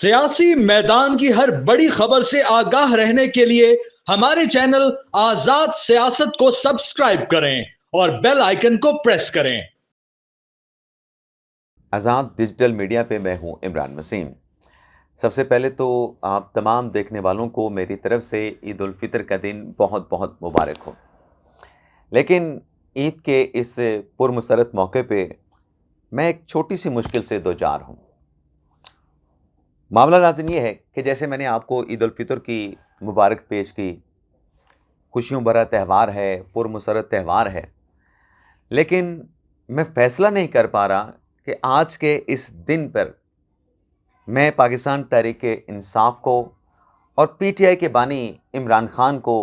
सियासी मैदान की हर बड़ी खबर से आगाह रहने के लिए हमारे चैनल आजाद सियासत को सब्सक्राइब करें और बेल आइकन को प्रेस करें। आज़ाद डिजिटल मीडिया पे मैं हूं इमरान वसीम। सबसे पहले तो आप तमाम देखने वालों को मेरी तरफ से ईद उल फितर का दिन बहुत बहुत मुबारक हो। लेकिन ईद के इस पुरमसरत मौके पे मैं एक छोटी सी मुश्किल से दो चार हूँ। मामला नाज़रीन ये है कि जैसे मैंने आपको ईद उल फितर की मुबारक पेश की, खुशियों भरा त्यौहार है, पुरमसरत त्यौहार है, लेकिन मैं फ़ैसला नहीं कर पा रहा कि आज के इस दिन पर मैं पाकिस्तान तहरीक-ए-इंसाफ को और पीटीआई के बानी इमरान खान को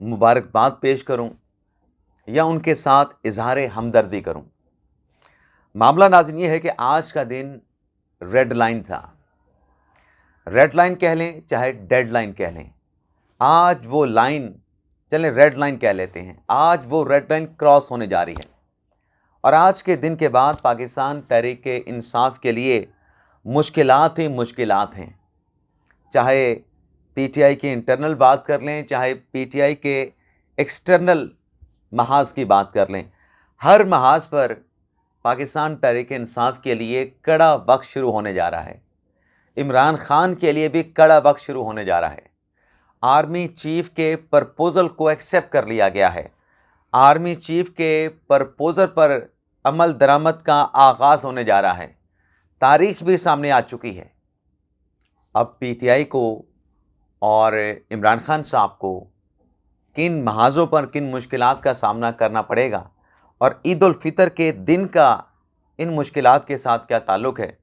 मुबारकबाद पेश करूं या उनके साथ इजहार हमदर्दी करूं। मामला नाज़रीन ये है कि आज का दिन रेड लाइन था। रेड लाइन कह लें चाहे डेड लाइन कह लें, आज वो लाइन, चलें रेड लाइन कह लेते हैं, आज वो रेड लाइन क्रॉस होने जा रही है। और आज के दिन के बाद पाकिस्तान तहरीक-ए-इंसाफ के लिए मुश्किलात ही मुश्किलात हैं। चाहे पीटीआई की इंटरनल बात कर लें, चाहे पीटीआई के एक्सटर्नल महाज की बात कर लें, हर महाज पर पाकिस्तान तहरीक-ए-इंसाफ के लिए कड़ा वक्त शुरू होने जा रहा है। इमरान खान के लिए भी कड़ा वक्त शुरू होने जा रहा है। आर्मी चीफ के प्रपोज़ल को एक्सेप्ट कर लिया गया है। आर्मी चीफ के प्रपोज़ल पर अमल दरामद का आगाज़ होने जा रहा है। तारीख भी सामने आ चुकी है। अब पीटीआई को और इमरान खान साहब को किन महाज़ों पर किन मुश्किलात का सामना करना पड़ेगा और ईद उल फितर के दिन का इन मुश्किलात के साथ क्या ताल्लुक़ है,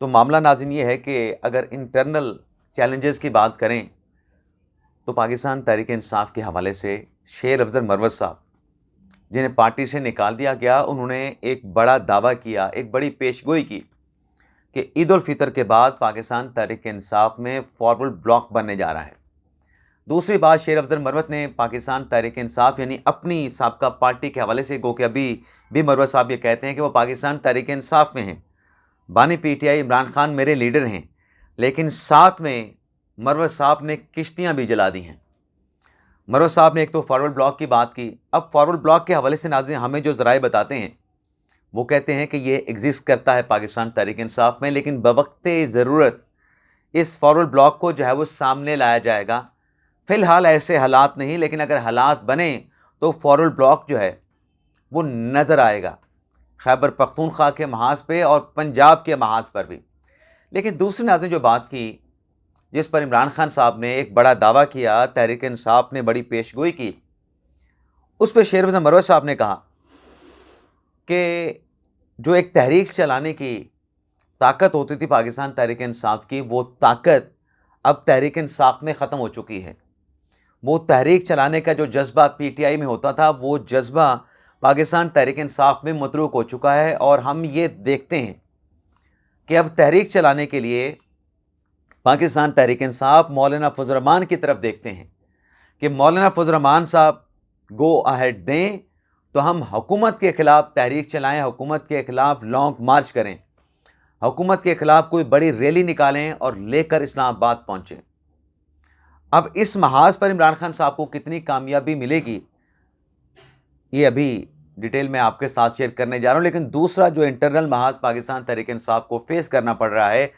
तो मामला नाज़रीन ये है कि अगर इंटरनल चैलेंजेस की बात करें तो पाकिस्तान तहरीक-ए-इंसाफ के हवाले से शेर अफजल मरवत साहब, जिन्हें पार्टी से निकाल दिया गया, उन्होंने एक बड़ा दावा किया, एक बड़ी पेशगोई की कि ईद उल फितर के बाद पाकिस्तान तहरीक-ए-इंसाफ में फॉरवर्ड ब्लॉक बनने जा रहा है। दूसरी बात, शेर अफजल मरवत ने पाकिस्तान तहरीक-ए-इंसाफ यानी अपनी साबका पार्टी के हवाले से, गो कि अभी भी मरवत साहब ये कहते हैं कि वो पाकिस्तान तहरीक-ए-इंसाफ में हैं, बानी पीटीआई इमरान खान मेरे लीडर हैं, लेकिन साथ में मरवत साहब ने किश्तियाँ भी जला दी हैं। मरवत साहब ने एक तो फॉरवर्ड ब्लॉक की बात की। अब फॉरवर्ड ब्लॉक के हवाले से नाज़रीन हमें जो ज़राए बताते हैं वो कहते हैं कि ये एग्जिस्ट करता है पाकिस्तान तहरीक-ए-इंसाफ में, लेकिन बवक़्ते ज़रूरत इस फॉरवर्ड ब्लॉक को जो है वो सामने लाया जाएगा। फ़िलहाल ऐसे हालात नहीं, लेकिन अगर हालात बने तो फॉरवर्ड ब्लॉक जो है वो नज़र आएगा खैबर पख्तूनख्वा के महाज पे और पंजाब के महाज पर भी। लेकिन दूसरी नाज़रीन जो बात की, जिस पर इमरान खान साहब ने एक बड़ा दावा किया, तहरीक-ए-इंसाफ ने बड़ी पेशगोई की, उस पर शेर अफजल मरवत साहब ने कहा कि जो एक तहरीक चलाने की ताकत होती थी पाकिस्तान तहरीक-ए-इंसाफ की, वो ताकत अब तहरीक-ए-इंसाफ में ख़त्म हो चुकी है। वो तहरीक चलाने का जो जज्बा पीटीआई में होता था, वो जज्बा पाकिस्तान तहरीक-ए-इंसाफ में मतरूक हो चुका है। और हम ये देखते हैं कि अब तहरीक चलाने के लिए पाकिस्तान तहरीक-ए-इंसाफ मौलाना फजल रहमान की तरफ देखते हैं कि मौलाना फजल रहमान साहब गो अहेड दें तो हम हुकूमत के ख़िलाफ़ तहरीक चलाएं, हुकूमत के ख़िलाफ़ लॉन्ग मार्च करें, हुकूमत के ख़िलाफ़ कोई बड़ी रैली निकालें और लेकर इस्लामाबाद पहुँचें। अब इस महाज पर इमरान खान साहब को कितनी कामयाबी मिलेगी, ये अभी डिटेल में आपके साथ शेयर करने जा रहा हूँ। लेकिन दूसरा जो इंटरनल महाज पाकिस्तान तहरीक-ए-इंसाफ को फेस करना पड़ रहा है,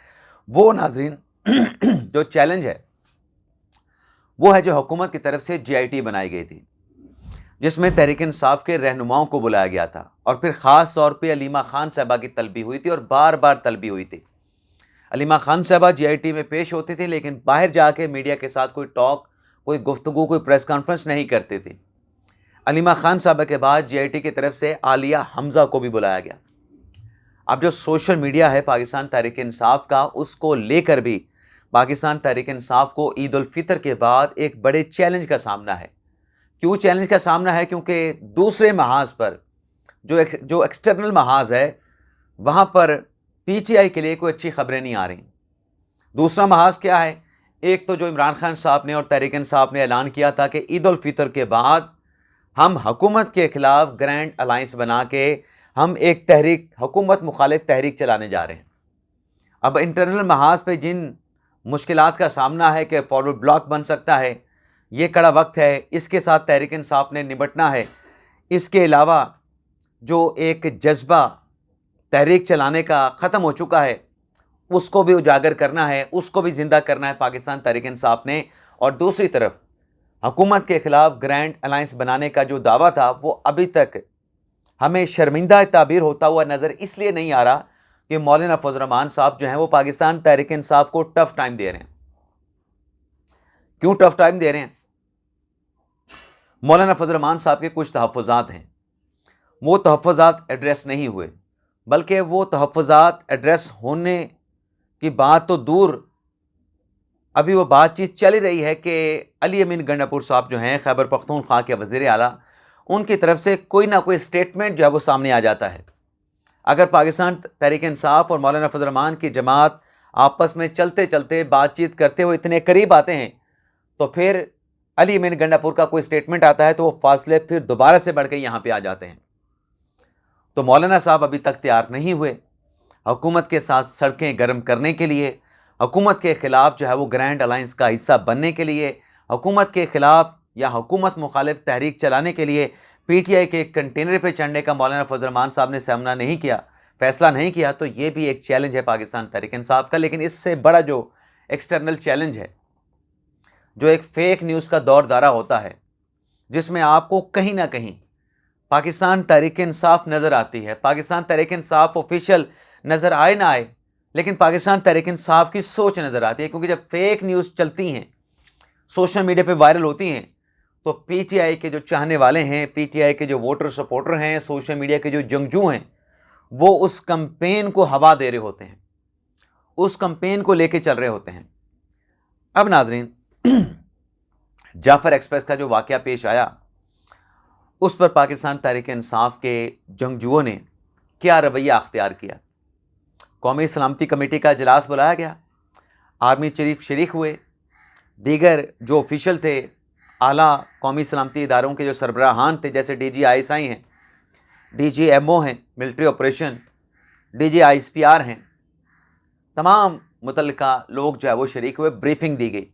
वो नाज़रीन जो चैलेंज है वो है जो हुकूमत की तरफ से जीआईटी बनाई गई थी, जिसमें तहरीक-ए-इंसाफ के रहनुमाओं को बुलाया गया था और फिर ख़ास तौर पे अलीमा खान साहबा की तलबी हुई थी और बार बार तलबी हुई थी। अलीमा खान साहबा जीआईटी में पेश होती थी, लेकिन बाहर जाके मीडिया के साथ कोई टॉक, कोई गुफ्तगू, कोई प्रेस कॉन्फ्रेंस नहीं करती थी। अलीमा खान साहबा के बाद जीआईटी की तरफ से आलिया हमज़ा को भी बुलाया गया। अब जो सोशल मीडिया है पाकिस्तान तहरीक-ए-इंसाफ का, उसको लेकर भी पाकिस्तान तहरीक-ए-इंसाफ को ईद उल फितर के बाद एक बड़े चैलेंज का सामना है। क्यों चैलेंज का सामना है? क्योंकि दूसरे महाज पर जो एक्सटर्नल महाज है, वहाँ पर पीटीआई के लिए कोई अच्छी खबरें नहीं आ रही। दूसरा महाज क्या है? एक तो जो इमरान खान साहब ने और तहरीक-ए-इंसाफ ने ऐलान किया था कि ईद उल फितर के बाद हम हुकूमत के ख़िलाफ़ ग्रैंड अलायंस बना के हम एक तहरीक, हुकूमत मुखालिफ तहरीक चलाने जा रहे हैं। अब इंटरनल महाज पे जिन मुश्किलात का सामना है कि फॉरवर्ड ब्लॉक बन सकता है, ये कड़ा वक्त है, इसके साथ तहरीक इंसाफ ने निपटना है। इसके अलावा जो एक जज्बा तहरीक चलाने का ख़त्म हो चुका है, उसको भी उजागर करना है, उसको भी ज़िंदा करना है पाकिस्तान तहरीक इंसाफ ने। और दूसरी तरफ हुकूमत के ख़िलाफ़ ग्रैंड अलायंस बनाने का जो दावा था वो अभी तक हमें शर्मिंदा ताबीर होता हुआ नज़र इसलिए नहीं आ रहा कि मौलाना फजल रहमान साहब जो हैं वो पाकिस्तान तहरीक इंसाफ को टफ टाइम दे रहे हैं। क्यों टफ टाइम दे रहे हैं? मौलाना फजल रहमान साहब के कुछ तहफ़्फ़ुज़ात हैं, वो तहफ़्फ़ुज़ात एड्रेस नहीं हुए, बल्कि वो तहफ़्फ़ुज़ात एड्रेस होने की बात तो दूर, अभी वो बातचीत चल ही रही है कि अली अमीन गंडापुर साहब जो हैं खैबर पख्तूनख्वा के वज़ीर आला, उनकी तरफ से कोई ना कोई स्टेटमेंट जो है वो सामने आ जाता है। अगर पाकिस्तान तहरीक इंसाफ और मौलाना फजल रहमान की जमात आपस में चलते चलते बातचीत करते हुए इतने करीब आते हैं, तो फिर अली अमीन गंडापुर का कोई स्टेटमेंट आता है तो वो फासले फिर दोबारा से बढ़ के यहाँ पे आ जाते हैं। तो मौलाना साहब अभी तक तैयार नहीं हुए हुकूमत के साथ सड़कें गर्म करने के लिए, हुकूमत के ख़िलाफ़ जो है वो ग्रैंड अलायंस का हिस्सा बनने के लिए, हुकूमत के ख़िलाफ़ या हुकूमत मुखालिफ तहरीक चलाने के लिए पीटीआई के कंटेनर पे चढ़ने का मौलाना फजल रहमान साहब ने सामना नहीं किया, फ़ैसला नहीं किया। तो ये भी एक चैलेंज है पाकिस्तान तहरीक इंसाफ का। लेकिन इससे बड़ा जो एक्सटर्नल चैलेंज है, जो एक फ़ेक न्यूज़ का दौर दारा होता है, जिसमें आपको कहीं ना कहीं पाकिस्तान तहरीक इंसाफ नज़र आती है, पाकिस्तान तहरीक इंसाफ ऑफिशियल नज़र आए ना आए, लेकिन पाकिस्तान तहरीक इंसाफ की सोच नज़र आती है। क्योंकि जब फेक न्यूज़ चलती हैं, सोशल मीडिया पे वायरल होती हैं, तो पीटीआई के जो चाहने वाले हैं, पीटीआई के जो वोटर सपोर्टर हैं, सोशल मीडिया के जो जंगजू हैं, वो उस कैंपेन को हवा दे रहे होते हैं, उस कैंपेन को लेके चल रहे होते हैं। अब नाजरीन, जाफर एक्सप्रेस का जो वाक़या पेश आया, उस पर पाकिस्तान तहरीक इंसाफ के जंगजुओं ने क्या रवैया अख्तियार किया। कौमी सलामती कमेटी का इजलास बुलाया गया, आर्मी चीफ शरीक हुए, दीगर जो ऑफिशियल थे, आला कौमी सलामती इदारों के जो सरबराहान थे, जैसे DG हैं, DG हैं मिलिट्री ऑपरेशन, DG ISPR हैं, तमाम मुतल्लिका लोग जो है वो शरीक हुए। ब्रीफिंग दी गई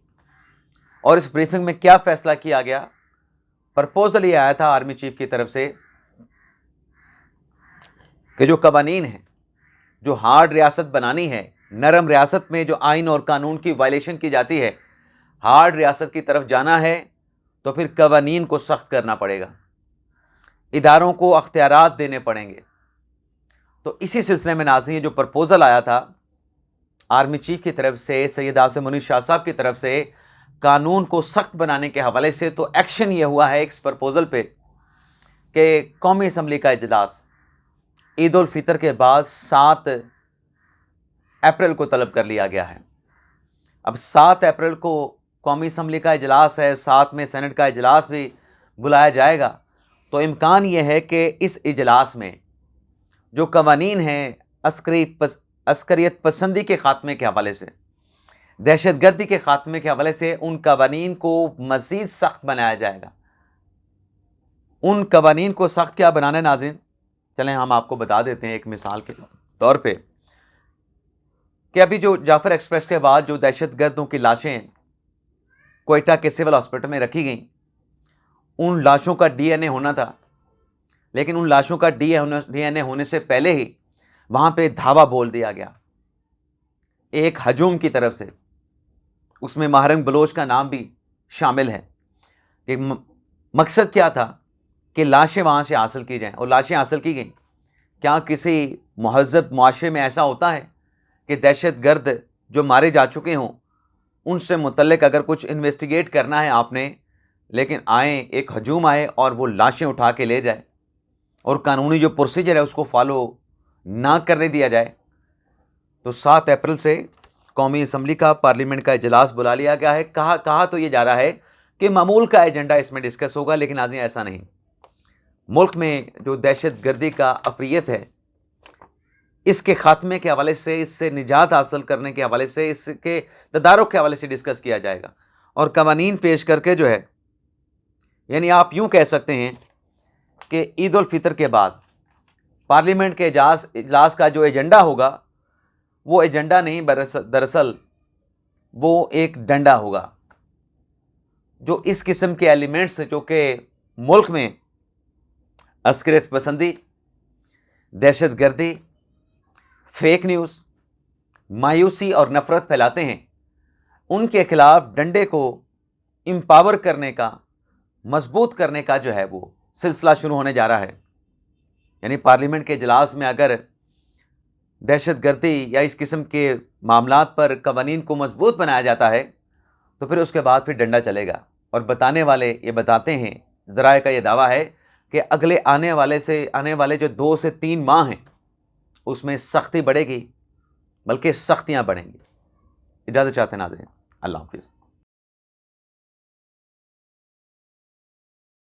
और इस ब्रीफिंग में क्या फ़ैसला किया गया, प्रपोजल ये आया था आर्मी चीफ की तरफ से कि जो कवानीन है, जो हार्ड रियासत बनानी है, नरम रियासत में जो आइन और कानून की वायलेशन की जाती है, हार्ड रियासत की तरफ जाना है तो फिर कवानीन को सख्त करना पड़ेगा, इदारों को अख्तियारात देने पड़ेंगे। तो इसी सिलसिले में नाज़रीन जो प्रपोज़ल आया था आर्मी चीफ की तरफ से, सैयद आसिम मुनीर शाह साहब की तरफ से, कानून को सख्त बनाने के हवाले से, तो एक्शन ये हुआ है इस प्रपोज़ल पे कि कौमी असम्बली का इजलास ईद उल फितर के बाद 7 अप्रैल को तलब कर लिया गया है। अब 7 अप्रैल को कौमी असम्बली का इजलास है, साथ में सेनेट का इजलास भी बुलाया जाएगा। तो इम्कान ये है कि इस इजलास में जो कवानीन हैं अस्करियत पसंदी के ख़ात्मे के हवाले से, दहशतगर्दी के ख़ात्मे के हवाले से, उन कवानीन को मज़ीद सख्त बनाया जाएगा। उन कवानीन को सख्त क्या बनाना है नाज़रीन, चलें हम आपको बता देते हैं एक मिसाल के तौर पे कि अभी जो जाफर एक्सप्रेस के बाद जो दहशतगर्दों की लाशें कोयटा के सिविल हॉस्पिटल में रखी गईं, उन लाशों का DNA होना था, लेकिन उन लाशों का DNA होने से पहले ही वहाँ पे धावा बोल दिया गया एक हजूम की तरफ से। उसमें महरंग बलोच का नाम भी शामिल है। कि मकसद क्या था कि लाशें वहाँ से हासिल की जाएं, और लाशें हासिल की गईं। क्या किसी महज़्ज़ब मुआशरे में ऐसा होता है कि दहशतगर्द जो मारे जा चुके हों उनसे मुतल्लिक अगर कुछ इन्वेस्टिगेट करना है आपने, लेकिन आए एक हजूम आए और वो लाशें उठा के ले जाए और कानूनी जो प्रोसीजर है उसको फॉलो ना करने दिया जाए? तो 7 अप्रैल से कौमी असम्बली का पार्लियामेंट का इजलास बुला लिया गया है। कहा तो ये जा रहा है कि मामूल का एजेंडा इसमें डिस्कस होगा, लेकिन आज़मी ऐसा नहीं। मुल्क में जो दहशतगर्दी का अफरियत है, इसके ख़ात्मे के हवाले से, इससे निजात हासिल करने के हवाले से, इसके तदारुक के हवाले से डिस्कस किया जाएगा। और कवानीन पेश करके जो है, यानी आप यूँ कह सकते हैं कि ईद उल फितर के बाद पार्लियामेंट के इजलास का जो एजेंडा होगा वो एजेंडा नहीं, दरअसल वो एक डंडा होगा जो इस किस्म के एलिमेंट्स जो कि मुल्क में अस्करियत पसंदी, दहशतगर्दी, फेक न्यूज़, मायूसी और नफ़रत फैलाते हैं, उनके खिलाफ डंडे को एम्पावर करने का, मजबूत करने का जो है वो सिलसिला शुरू होने जा रहा है। यानी पार्लियामेंट के इजलास में अगर दहशतगर्दी या इस किस्म के मामलात पर कवानीन को मजबूत बनाया जाता है तो फिर उसके बाद फिर डंडा चलेगा। और बताने वाले ये बताते हैं, ज़राए का ये दावा है कि अगले आने वाले जो 2 से 3 माह हैं उसमें सख्ती बढ़ेगी, बल्कि सख्तियाँ बढ़ेंगी। इजाज़त चाहते हैं नाज़रीन, अल्लाह हाफ़िज़।